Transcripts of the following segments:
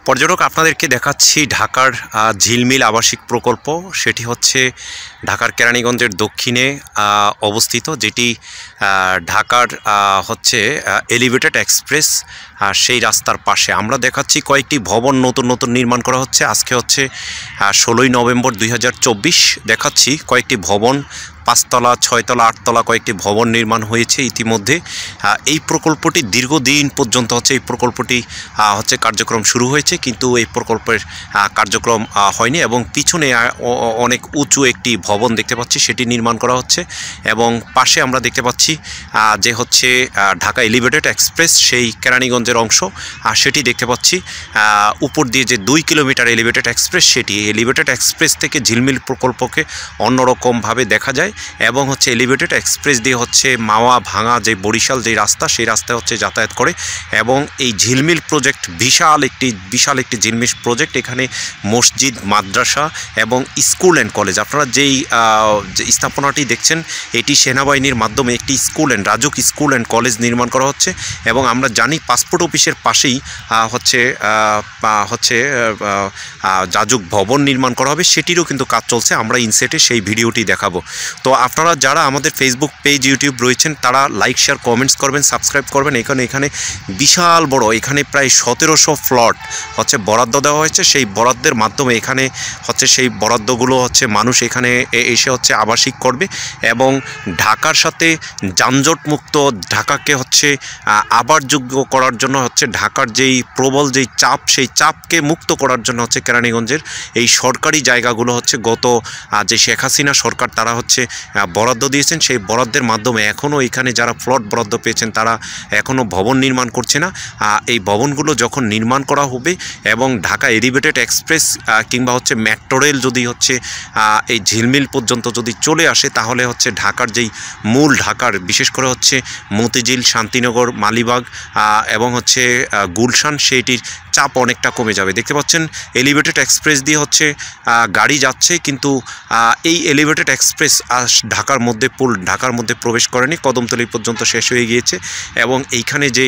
পর্যটক আপনাদেরকে দেখাচ্ছি ঢাকার ঝিলমিল আবাসিক প্রকল্প। সেটি হচ্ছে ঢাকার কেরানীগঞ্জের দক্ষিণে অবস্থিত, যেটি ঢাকার হচ্ছে এলিভেটেড এক্সপ্রেস সেই রাস্তার পাশে। আমরা দেখাচ্ছি কয়েকটি ভবন নতুন নতুন নির্মাণ করা হচ্ছে। আজকে হচ্ছে 16ই নভেম্বর 2024। দেখাচ্ছি কয়েকটি ভবন, 5 তলা 6 তলা 8 তলা কয়েকটি ভবন নির্মাণ হয়েছে ইতিমধ্যে। এই প্রকল্পটি দীর্ঘদিন পর্যন্ত হচ্ছে এই প্রকল্পটি হচ্ছে কার্যক্রম শুরু হয়েছে, কিন্তু এই প্রকল্পের কার্যক্রম হয়নি এবং পিছনে অনেক উঁচু একটি ভবন দেখতে পাচ্ছি, সেটি নির্মাণ করা হচ্ছে। এবং পাশে আমরা দেখতে পাচ্ছি যে হচ্ছে ঢাকা এলিভেটেড এক্সপ্রেস সেই কেরানীগঞ্জের অংশ, সেটি দেখতে পাচ্ছি। উপর দিয়ে যে 2 কিলোমিটার এলিভেটেড এক্সপ্রেস, সেটি এলিভেটেড এক্সপ্রেস থেকে ঝিলমিল প্রকল্পকে অন্যরকমভাবে দেখা যায়। এবং হচ্ছে এলিভেটেড এক্সপ্রেস দিয়ে হচ্ছে মাওয়া ভাঙা যে বরিশাল যে রাস্তা, সেই রাস্তায় হচ্ছে যাতায়াত করে। এবং এই ঝিলমিল প্রজেক্ট বিশাল একটি ঝিলমিল প্রজেক্ট। এখানে মসজিদ, মাদ্রাসা এবং স্কুল অ্যান্ড কলেজ, আপনারা যেই স্থাপনাটি দেখছেন এটি সেনাবাহিনীর মাধ্যমে একটি রাজুক স্কুল অ্যান্ড কলেজ নির্মাণ করা হচ্ছে। এবং আমরা জানি পাসপোর্ট অফিসের পাশেই হচ্ছে রাজুক ভবন নির্মাণ করা হবে, সেটিরও কিন্তু কাজ চলছে। আমরা ইনসেটে সেই ভিডিওটি দেখাবো। তো আপনারা যারা আমাদের ফেসবুক পেজ, ইউটিউব রয়েছেন, তারা লাইক, শেয়ার, কমেন্টস করবেন, সাবস্ক্রাইব করবেন। এখানে বিশাল বড়, এখানে প্রায় 1700 প্লট হচ্ছে বরাদ্দ দেওয়া হয়েছে। সেই বরাদ্দের মাধ্যমে এখানে হচ্ছে সেই বরাদ্দগুলো হচ্ছে মানুষ এখানে এসে হচ্ছে আবাসিক করবে। এবং ঢাকার সাথে যানজটমুক্ত ঢাকাকে হচ্ছে আবাসযোগ্য করার জন্য হচ্ছে ঢাকার যেই প্রবল যেই চাপ, সেই চাপকে মুক্ত করার জন্য হচ্ছে কেরানীগঞ্জের এই সরকারি জায়গাগুলো হচ্ছে গত যে শেখ হাসিনা সরকার, তারা হচ্ছে বরাদ্দ দিয়েছেন। সেই বরাদ্দের মাধ্যমে এখনও এখানে যারা প্লট বরাদ্দ পেয়েছেন তারা এখনও ভবন নির্মাণ করছে না। এই ভবনগুলো যখন নির্মাণ করা হবে এবং ঢাকা এলিভেটেড এক্সপ্রেস কিংবা হচ্ছে মেট্রো রেল যদি হচ্ছে এই ঝিলমিল পর্যন্ত যদি চলে আসে, তাহলে হচ্ছে ঢাকার যেই মূল ঢাকার, বিশেষ করে হচ্ছে মতিঝিল, শান্তিনগর, মালিবাগ এবং হচ্ছে গুলশান, সেইটির চাপ অনেকটা কমে যাবে। দেখতে পাচ্ছেন এলিভেটেড এক্সপ্রেস দিয়ে হচ্ছে গাড়ি যাচ্ছে, কিন্তু এই এলিভেটেড এক্সপ্রেস ঢাকার মধ্যে প্রবেশ করেনি, কদমতলী পর্যন্ত শেষ হয়ে গিয়েছে। এবং এইখানে যে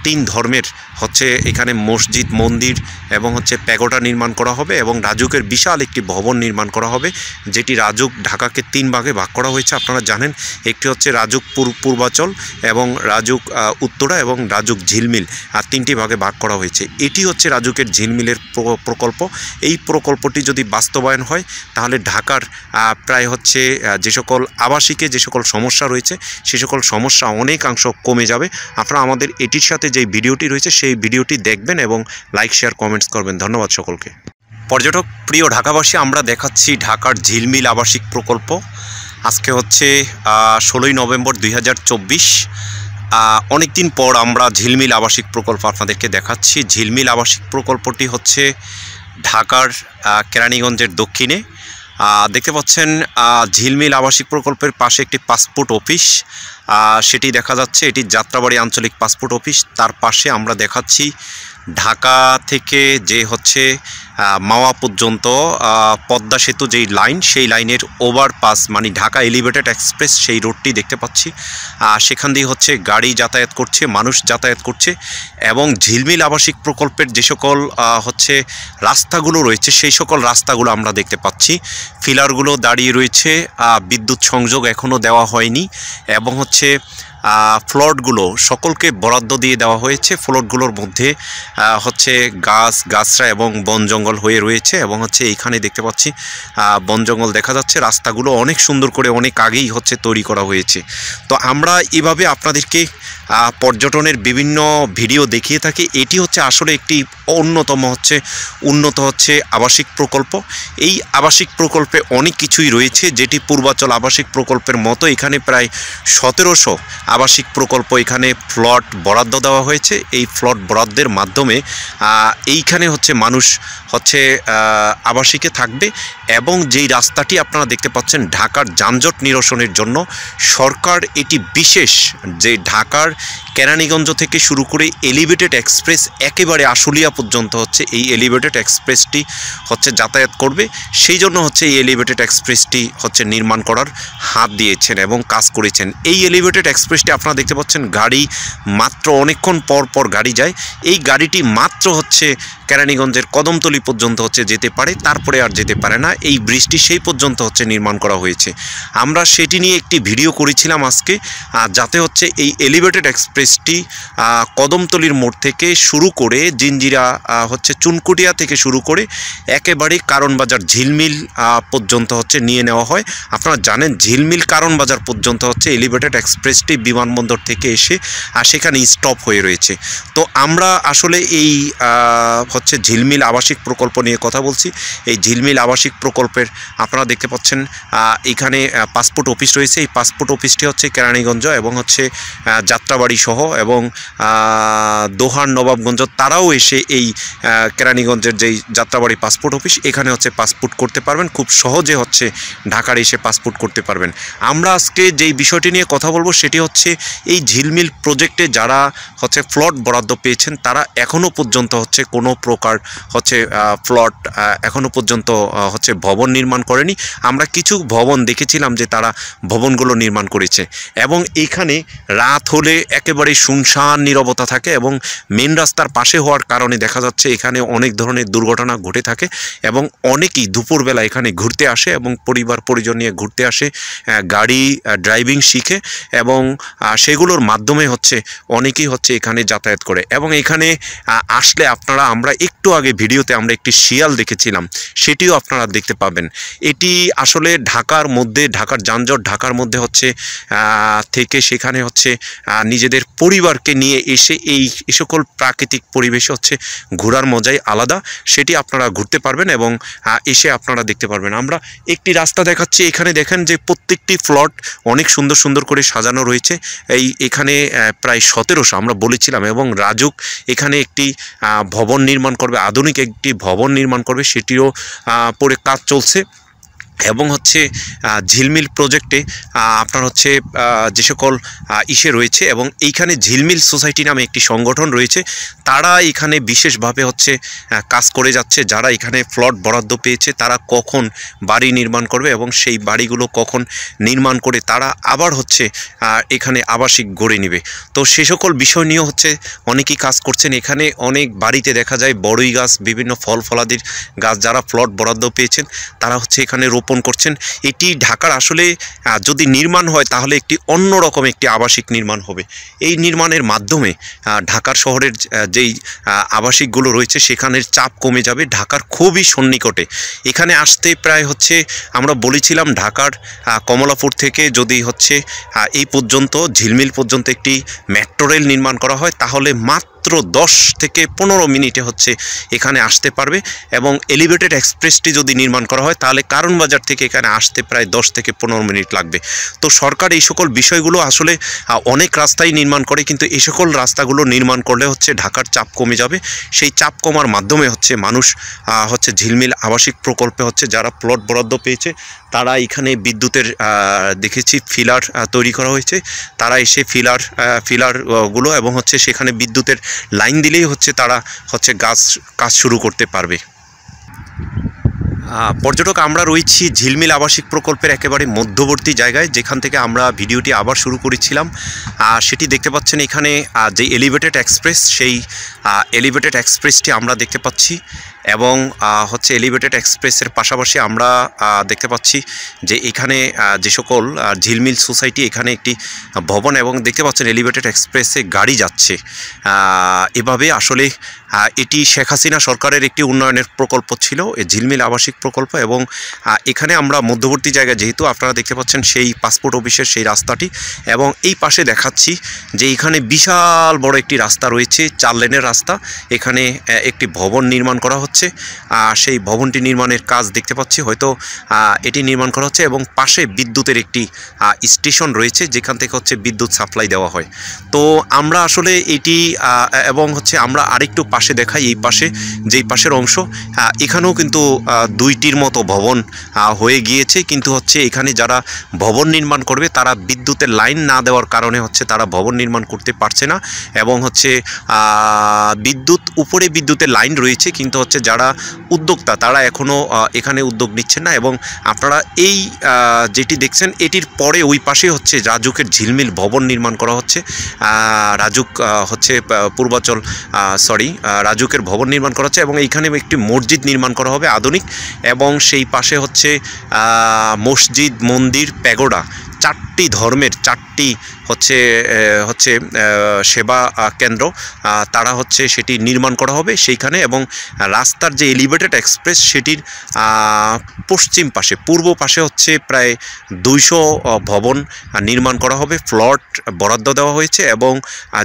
3 ধর্মের হচ্ছে এখানে মসজিদ, মন্দির এবং হচ্ছে প্যাগোডা নির্মাণ করা হবে এবং রাজুকের বিশাল একটি ভবন নির্মাণ করা হবে, যেটি রাজুক ঢাকাকে 3 ভাগে ভাগ করা হয়েছে। আপনারা জানেন, একটি হচ্ছে রাজুক পূর্বাচল এবং রাজুক উত্তরা এবং রাজুক ঝিলমিল, 3টি ভাগে ভাগ করা হয়েছে। এটি হচ্ছে রাজুকের ঝিলমিলের প্রকল্প। এই প্রকল্পটি যদি বাস্তবায়ন হয়, তাহলে ঢাকার প্রায় হচ্ছে যে সকল আবাসিকে যে সকল সমস্যা রয়েছে, সে সকল সমস্যা অনেকাংশ কমে যাবে। আপনারা আমাদের এটির সাথে যে ভিডিওটি রয়েছে সেই ভিডিওটি দেখবেন এবং লাইক, শেয়ার, কমেন্টস করবেন। ধন্যবাদ সকলকে। পর্যটক প্রিয় ঢাকাবাসী, আমরা দেখাচ্ছি ঢাকার ঝিলমিল আবাসিক প্রকল্প। আজকে হচ্ছে 16ই নভেম্বর 2024। অনেক দিন পর আমরা ঝিলমিল আবাসিক প্রকল্প আপনাদেরকে দেখাচ্ছি। ঝিলমিল আবাসিক প্রকল্পটি হচ্ছে ঢাকার কেরানীগঞ্জের দক্ষিণে। দেখতে পাচ্ছেন ঝিলমিল আবাসিক প্রকল্পের পাশে একটি পাসপোর্ট অফিস, সেটি দেখা যাচ্ছে। এটি যাত্রাবাড়ি আঞ্চলিক পাসপোর্ট অফিস। তার পাশে আমরা দেখাচ্ছি ঢাকা থেকে যে হচ্ছে মাওয়া পর্যন্ত পদ্মা সেতু যেই লাইন, সেই লাইনের ওভারপাস, মানে ঢাকা এলিভেটেড এক্সপ্রেস সেই রোডটি দেখতে পাচ্ছি। সেখান দিয়ে হচ্ছে গাড়ি যাতায়াত করছে, মানুষ যাতায়াত করছে। এবং ঝিলমিল আবাসিক প্রকল্পের যে সকল হচ্ছে রাস্তাগুলো রয়েছে, সেই সকল রাস্তাগুলো আমরা দেখতে পাচ্ছি। ফিলারগুলো দাঁড়িয়ে রয়েছে, বিদ্যুৎ সংযোগ এখনও দেওয়া হয়নি। এবং হচ্ছে ফ্লটগুলো সকলকে বরাদ্দ দিয়ে দেওয়া হয়েছে। ফ্লটগুলোর মধ্যে হচ্ছে গাছরা এবং বন জঙ্গল হয়ে রয়েছে। এবং হচ্ছে এইখানে দেখতে পাচ্ছি বন জঙ্গল দেখা যাচ্ছে। রাস্তাগুলো অনেক সুন্দর করে অনেক আগেই হচ্ছে তৈরি করা হয়েছে। তো আমরা এভাবে আপনাদেরকে পর্যটনের বিভিন্ন ভিডিও দেখিয়ে থাকি। এটি হচ্ছে আসলে একটি উন্নত হচ্ছে আবাসিক প্রকল্প। এই আবাসিক প্রকল্পে অনেক কিছুই রয়েছে, যেটি পূর্বাচল আবাসিক প্রকল্পের মতো। এখানে প্রায় 1700 আবাসিক প্রকল্প, এখানে প্লট বরাদ্দ দেওয়া হয়েছে। এই প্লট বরাদ্দের মাধ্যমে এইখানে হচ্ছে মানুষ হচ্ছে আবাসিকে থাকবে। এবং যেই রাস্তাটি আপনারা দেখতে পাচ্ছেন ঢাকার যানজট নিরসনের জন্য সরকার এটি বিশেষ, যে ঢাকার কেরানীগঞ্জ থেকে শুরু করে এলিভেটেড এক্সপ্রেস একেবারে আশুলিয়া পর্যন্ত হচ্ছে এই এলিভেটেড এক্সপ্রেসটি হচ্ছে যাতায়াত করবে। সেই জন্য হচ্ছে এই এলিভেটেড এক্সপ্রেসটি হচ্ছে নির্মাণ করার হাত দিয়েছেন এবং কাজ করেছেন। এই এলিভেটেড এক্সপ্রেস এক্সপ্রেসটি আপনারা দেখতে পাচ্ছেন, গাড়ি মাত্র অনেকক্ষণ পর পর গাড়ি যায়। এই গাড়িটি মাত্র হচ্ছে কেরানীগঞ্জের কদমতলী পর্যন্ত হচ্ছে যেতে পারে, তারপরে আর যেতে পারে না। এই ব্রিজটি সেই পর্যন্ত হচ্ছে নির্মাণ করা হয়েছে। আমরা সেটি নিয়ে একটি ভিডিও করেছিলাম আজকে, যাতে হচ্ছে এই এলিভেটেড এক্সপ্রেসটি কদমতলীর মোড় থেকে শুরু করে জিঞ্জিরা হচ্ছে চুনকুটিয়া থেকে শুরু করে একেবারে কারণ বাজার ঝিলমিল পর্যন্ত হচ্ছে নিয়ে নেওয়া হয়। আপনারা জানেন ঝিলমিল কারণ বাজার পর্যন্ত হচ্ছে এলিভেটেড এক্সপ্রেসটি বিমানবন্দর থেকে এসে সেখানে স্টপ হয়ে রয়েছে। তো আমরা আসলে এই হচ্ছে ঝিলমিল আবাসিক প্রকল্প নিয়ে কথা বলছি। এই ঝিলমিল আবাসিক প্রকল্পের আপনারা দেখতে পাচ্ছেন এখানে পাসপোর্ট অফিস রয়েছে। এই পাসপোর্ট অফিসটি হচ্ছে কেরানীগঞ্জ এবং হচ্ছে যাত্রাবাড়ি সহ এবং দোহার নবাবগঞ্জ, তারাও এসে এই কেরানীগঞ্জের যেই যাত্রাবাড়ি পাসপোর্ট অফিস, এখানে হচ্ছে পাসপোর্ট করতে পারবেন। খুব সহজে হচ্ছে ঢাকার এসে পাসপোর্ট করতে পারবেন। আমরা আজকে যেই বিষয়টি নিয়ে কথা বলবো সেটি হচ্ছে এই ঝিলমিল প্রজেক্টে যারা হচ্ছে প্লট বরাদ্দ পেয়েছেন তারা এখনও পর্যন্ত হচ্ছে কোনো প্রকার হচ্ছে প্লট এখনও পর্যন্ত হচ্ছে ভবন নির্মাণ করেনি। আমরা কিছু ভবন দেখেছিলাম যে তারা ভবনগুলো নির্মাণ করেছে এবং এখানে রাত হলে একেবারে শুনশান নীরবতা থাকে এবং মেন রাস্তার পাশে হওয়ার কারণে দেখা যাচ্ছে এখানে অনেক ধরনের দুর্ঘটনা ঘটে থাকে এবং অনেকেই দুপুরবেলা এখানে ঘুরতে আসে এবং পরিবার পরিজন নিয়ে ঘুরতে আসে, গাড়ি ড্রাইভিং শিখে এবং সেগুলোর মাধ্যমে হচ্ছে অনেকেই হচ্ছে এখানে যাতায়াত করে। এবং এখানে আসলে আমরা একটু আগে ভিডিওতে আমরা একটি শিয়াল দেখেছিলাম, সেটিও আপনারা দেখতে পাবেন। এটি আসলে ঢাকার মধ্যে, ঢাকার যানজট ঢাকার মধ্যে হচ্ছে থেকে সেখানে হচ্ছে নিজেদের পরিবারকে নিয়ে এসে এই সকল প্রাকৃতিক পরিবেশে হচ্ছে ঘোরার মজাই আলাদা। সেটি আপনারা ঘুরতে পারবেন এবং এসে আপনারা দেখতে পারবেন। আমরা একটি রাস্তা দেখাচ্ছি, এখানে দেখেন যে প্রত্যেকটি প্লট অনেক সুন্দর সুন্দর করে সাজানো রয়েছে। এখানে প্রায় 1700 আমরা বলেছিলাম এবং রাজুক এখানে একটি ভবন নির্মাণ করবে, আধুনিক একটি ভবন নির্মাণ করবে, সেটিও পরে কাজ চলছে। এবং হচ্ছে ঝিলমিল প্রজেক্টে আপনার হচ্ছে যে সকল ইসে রয়েছে এবং এইখানে ঝিলমিল সোসাইটি নামে একটি সংগঠন রয়েছে, তারা এখানে বিশেষভাবে হচ্ছে কাজ করে যাচ্ছে। যারা এখানে প্লট বরাদ্দ পেয়েছে তারা কখন বাড়ি নির্মাণ করবে এবং সেই বাড়িগুলো কখন নির্মাণ করে তারা আবার হচ্ছে এখানে আবাসিক গড়ে নেবে। তো সে সকল বিষয় নিয়েও হচ্ছে অনেকেই কাজ করছেন। এখানে অনেক বাড়িতে দেখা যায় বড়ই গাছ, বিভিন্ন ফল ফলাদির গাছ যারা প্লট বরাদ্দ পেয়েছেন তারা হচ্ছে এখানে রোপণ করছেন। এটি ঢাকার আসলে যদি নির্মাণ হয় তাহলে একটি অন্যরকম একটি আবাসিক নির্মাণ হবে। এই নির্মাণের মাধ্যমে ঢাকার শহরের যেই আবাসিকগুলো রয়েছে সেখানের চাপ কমে যাবে। ঢাকার খুবই সন্নিকটে এখানে আসতে প্রায় হচ্ছে আমরা বলেছিলাম ঢাকার কমলাপুর থেকে যদি হচ্ছে এই পর্যন্ত ঝিলমিল পর্যন্ত একটি মেট্রো রেল নির্মাণ করা হয় তাহলে মাত্র 10 থেকে 15 মিনিটে হচ্ছে এখানে আসতে পারবে। এবং এলিভেটেড এক্সপ্রেসটি যদি নির্মাণ করা হয় তাহলে কারণ বাজার থেকে এখানে আসতে প্রায় 10 থেকে 15 মিনিট লাগবে। তো সরকার এই সকল বিষয়গুলো আসলে অনেক রাস্তাই নির্মাণ করে, কিন্তু এই সকল রাস্তাগুলো নির্মাণ করলে হচ্ছে ঢাকার চাপ কমে যাবে। সেই চাপ কমার মাধ্যমে হচ্ছে মানুষ হচ্ছে ঝিলমিল আবাসিক প্রকল্পে হচ্ছে যারা প্লট বরাদ্দ পেয়েছে তারা এখানে বিদ্যুতের দেখেছি ফিলার তৈরি করা হয়েছে, তারা এসে ফিলারগুলো এবং হচ্ছে সেখানে বিদ্যুতের লাইন দিলেই হচ্ছে তারা হচ্ছে কাজ শুরু করতে পারবে। পর্যটক আমরা রয়েছি ঝিলমিল আবাসিক প্রকল্পের একেবারে মধ্যবর্তী জায়গায়, যেখান থেকে আমরা ভিডিওটি আবার শুরু করেছিলাম। সেটি দেখতে পাচ্ছেন এখানে যে এলিভেটেড এক্সপ্রেস, সেই এলিভেটেড এক্সপ্রেসটি আমরা দেখতে পাচ্ছি এবং হচ্ছে এলিভেটেড এক্সপ্রেসের পাশাপাশি আমরা দেখতে পাচ্ছি যে এখানে যে সকল ঝিলমিল সোসাইটি এখানে একটি ভবন এবং দেখতে পাচ্ছেন এলিভেটেড এক্সপ্রেসে গাড়ি যাচ্ছে। এভাবে আসলে এটি শেখ হাসিনা সরকারের একটি উন্নয়নের প্রকল্প ছিল, এই ঝিলমিল আবাসিক প্রকল্প। এবং এখানে আমরা মধ্যবর্তী জায়গায় যেহেতু আপনারা দেখতে পাচ্ছেন সেই পাসপোর্ট অফিসের সেই রাস্তাটি এবং এই পাশে দেখাচ্ছি যে এখানে বিশাল বড় একটি রাস্তা রয়েছে, 4 লেনের রাস্তা। এখানে একটি ভবন নির্মাণ করা হচ্ছে, সেই ভবনটি নির্মাণের কাজ দেখতে পাচ্ছি, হয়তো এটি নির্মাণ করা হচ্ছে এবং পাশে বিদ্যুতের একটি স্টেশন রয়েছে যেখান থেকে হচ্ছে বিদ্যুৎ সাপ্লাই দেওয়া হয়। তো আমরা আসলে এটি এবং হচ্ছে আমরা আরেকটু পাশে পাশে দেখাই, এই পাশে যেই পাশের অংশ এখানেও কিন্তু 2টির মতো ভবন হয়ে গিয়েছে, কিন্তু হচ্ছে এখানে যারা ভবন নির্মাণ করবে তারা বিদ্যুতের লাইন না দেওয়ার কারণে হচ্ছে তারা ভবন নির্মাণ করতে পারছে না, এবং হচ্ছে উপরে বিদ্যুতের লাইন রয়েছে, কিন্তু হচ্ছে যারা উদ্যোক্তা তারা এখনও এখানে উদ্যোগ নিচ্ছেন না। এবং আপনারা এই যেটি দেখছেন এটির পরে ওই পাশে হচ্ছে রাজুকের ঝিলমিল ভবন নির্মাণ করা হচ্ছে। রাজুক হচ্ছে পূর্বাচল রাজুকের ভবন নির্মাণ করা হচ্ছে, এবং এইখানে একটি মসজিদ নির্মাণ করা হবে আধুনিক, এবং সেই পাশে হচ্ছে মসজিদ, মন্দির, প্যাগোডা, 4টি ধর্মের 4টি হচ্ছে সেবা কেন্দ্র তারা হচ্ছে সেটি নির্মাণ করা হবে সেইখানে। এবং রাস্তার যে এলিভেটেড এক্সপ্রেস সেটির পশ্চিম পাশে, পূর্ব পাশে হচ্ছে প্রায় 200 ভবন নির্মাণ করা হবে, প্লট বরাদ্দ দেওয়া হয়েছে। এবং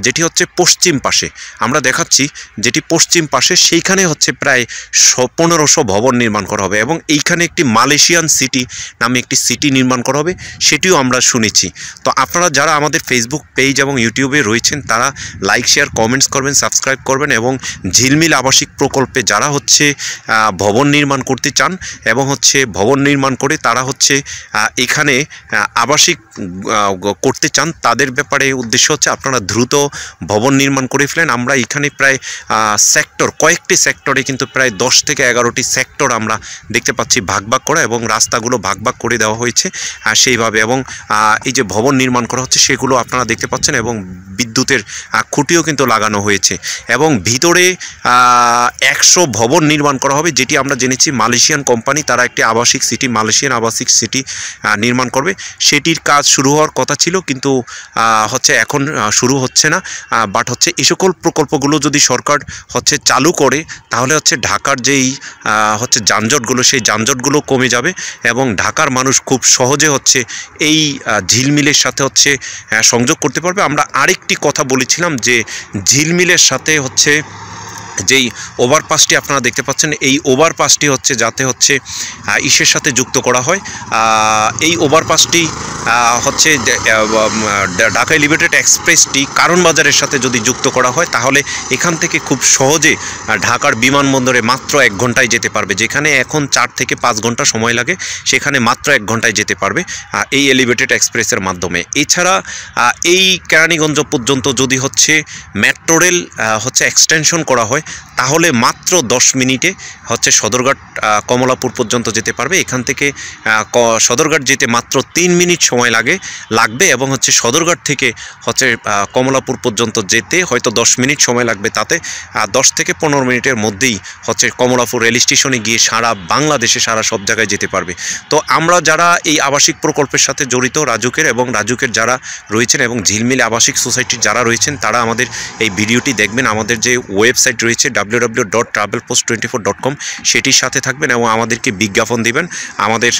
যেটি হচ্ছে পশ্চিম পাশে আমরা দেখাচ্ছি, যেটি পশ্চিম পাশে সেইখানে হচ্ছে প্রায় 1500 ভবন নির্মাণ করা হবে, এবং এইখানে একটি মালয়েশিয়ান সিটি নামে একটি সিটি নির্মাণ করা হবে, সেটিও আমরা শুনেছি। তো আপনারা যারা আমাদের ফেসবুক পেজ এবং ইউটিউবে রয়েছেন তারা লাইক, শেয়ার, কমেন্টস করবেন, সাবস্ক্রাইব করবেন, এবং ঝিলমিল আবাসিক প্রকল্পে যারা হচ্ছে ভবন নির্মাণ করতে চান এবং হচ্ছে ভবন নির্মাণ করে তারা হচ্ছে এখানে আবাসিক করতে চান, তাদের ব্যাপারে উদ্দেশ্য হচ্ছে আপনারা দ্রুত ভবন নির্মাণ করে ফেলেন। আমরা এখানে প্রায় কয়েকটি সেক্টরে কিন্তু প্রায় 10 থেকে 11টি সেক্টর আমরা দেখতে পাচ্ছি ভাগ করা, এবং রাস্তাগুলো ভাগ করে দেওয়া হয়েছে সেইভাবে। এবং এই যে ভবন নির্মাণ করা হচ্ছে সেগুলো আপনারা দেখতে পাচ্ছেন, এবং বিদ্যুতের খুঁটিও কিন্তু লাগানো হয়েছে, এবং ভিতরে 100 ভবন নির্মাণ করা হবে, যেটি আমরা জেনেছি মালয়েশিয়ান কোম্পানি তারা একটি আবাসিক সিটি, মালয়েশিয়ান আবাসিক সিটি নির্মাণ করবে। সেটির কাজ শুরু হওয়ার কথা ছিল, কিন্তু হচ্ছে এখন শুরু হচ্ছে না। বাট হচ্ছে এই সকল প্রকল্পগুলো যদি সরকার হচ্ছে চালু করে তাহলে হচ্ছে ঢাকার যেই হচ্ছে যানজটগুলো, সেই যানজটগুলো কমে যাবে, এবং ঢাকার মানুষ খুব সহজে হচ্ছে এই ঝিলমিলের সাথে হচ্ছে সংযোগ করতে পারবে। আমরা আরেকটি কথা বলেছিলাম যে ঝিলমিলের সাথে হচ্ছে যেই ওভারপাসটি আপনারা দেখতে পাচ্ছেন, এই ওভারপাসটি হচ্ছে যাতে হচ্ছে ইসের সাথে যুক্ত করা হয়। এই ওভারপাসটি হচ্ছে ঢাকা এলিভেটেড এক্সপ্রেসটি কারণ বাজারের সাথে যদি যুক্ত করা হয় তাহলে এখান থেকে খুব সহজে ঢাকার বিমানবন্দরে মাত্র 1 ঘন্টায় যেতে পারবে, যেখানে এখন 4 থেকে 5 ঘন্টা সময় লাগে সেখানে মাত্র 1 ঘন্টায় যেতে পারবে এই এলিভেটেড এক্সপ্রেসের মাধ্যমে। এছাড়া এই কেরানীগঞ্জ পর্যন্ত যদি হচ্ছে মেট্রো রেল হচ্ছে এক্সটেনশন করা হয় তাহলে মাত্র 10 মিনিটে হচ্ছে সদরঘাট কমলাপুর পর্যন্ত যেতে পারবে। এখান থেকে সদরঘাট যেতে মাত্র 3 মিনিট সময় লাগবে, এবং হচ্ছে সদরঘাট থেকে হচ্ছে কমলাপুর পর্যন্ত যেতে হয়তো 10 মিনিট সময় লাগবে, তাতে 10 থেকে 15 মিনিটের মধ্যেই হচ্ছে কমলাপুর রেল স্টেশনে গিয়ে সারা বাংলাদেশে সব জায়গায় যেতে পারবে। তো আমরা যারা এই আবাসিক প্রকল্পের সাথে জড়িত রাজুকের এবং রাজুকের যারা রয়েছেন এবং ঝিলমিল আবাসিক সোসাইটির যারা রয়েছেন তারা আমাদের এই ভিডিওটি দেখবেন। আমাদের যে ওয়েবসাইট রয়েছে www.travelpost24.com সেটির সাথে থাকবেন এবং আমাদেরকে বিজ্ঞাপন দিবেন, আমাদের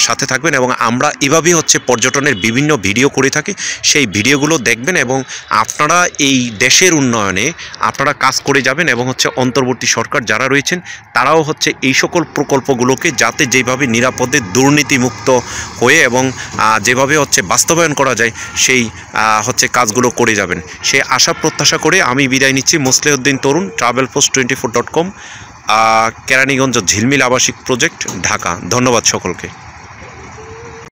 সাথে থাকবেন, এবং আমরা এভাবেই হচ্ছে পর্যটনের বিভিন্ন ভিডিও করে থাকি, সেই ভিডিওগুলো দেখবেন এবং আপনারা এই দেশের উন্নয়নে আপনারা কাজ করে যাবেন। এবং হচ্ছে অন্তর্বর্তী সরকার যারা রয়েছেন তারাও হচ্ছে এই সকল প্রকল্পগুলোকে যাতে যেভাবে নিরাপদে দুর্নীতিমুক্ত হয়ে এবং যেভাবে হচ্ছে বাস্তবায়ন করা যায় সেই হচ্ছে কাজগুলো করে যাবেন, সেই আশা প্রত্যাশা করে আমি বিদায় নিচ্ছি। মোসলেউদ্দিন তরুণ, travelpost24.com, কেরানীগঞ্জ ঝিলমিল আবাসিক প্রজেক্ট, ঢাকা। ধন্যবাদ সকলকে।